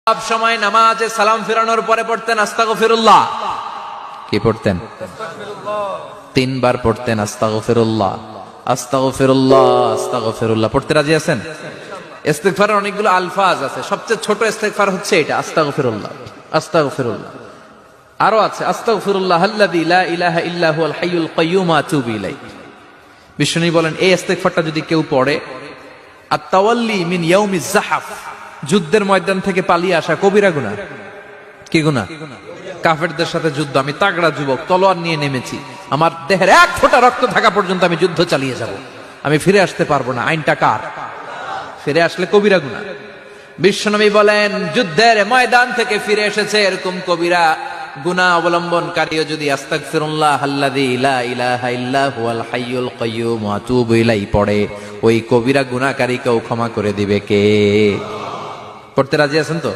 সব সময় নামাজে সালাম ফিরানোর পরে পড়তেন আস্তাগফিরুল্লাহ। কি পড়তেন? তিনবার পড়তেন আস্তাগফিরুল্লাহ, আস্তাগফিরুল্লাহ, আস্তাগফিরুল্লাহ। পড়তে রাজি আছেন? ইস্তিগফারের অনেকগুলো আলফাজ আছে, সবচেয়ে ছোট ইস্তিগফার হচ্ছে এটা, আস্তাগফিরুল্লাহ, আস্তাগফিরুল্লাহ। আরো আছে আস্তাগফিরুল্লাহ আল্লাযী লা ইলাহা ইল্লা হুয়াল হাইয়ুল কাইয়্যুম ওয়া আতুবু ইলাইহি। বিষ্ণু বলেন এই ইস্তিগফারটা যদি কেউ পড়ে, আত-তাওয়াল্লি মিন ইয়াউমিজ যাহাফ, যুদ্ধের ময়দান থেকে পালিয়ে আসা কবিরা গুনাহ। কি গুনাহ? কাফেরদের সাথে যুদ্ধ। আমি তাগড়া যুবক, তলোয়ার নিয়ে নেমেছি, আমার দেহের এক ফোঁটা রক্ত থাকা পর্যন্ত আমি যুদ্ধ চালিয়ে যাব, আমি ফিরে আসতে পারবো না। আইনটা কার? ফিরে আসলে কবিরা গুনাহ। বিশ্বনবী বলেন যুদ্ধের ময়দান থেকে ফিরে এসেছে এরকম কবিরা গুনাহ অবলম্বনকারীও যদি আস্তাগফিরুল্লাহ আল্লাযী লা ইলাহা ইল্লা হুয়াল হাইয়ুল কাইয়্যুম ওয়া আতুবু ইলাইহি পড়ে, ওই কবিরা গুনাহকারীকেও ক্ষমা করে দিবে কে? পড়তে রাজি আছেন তো?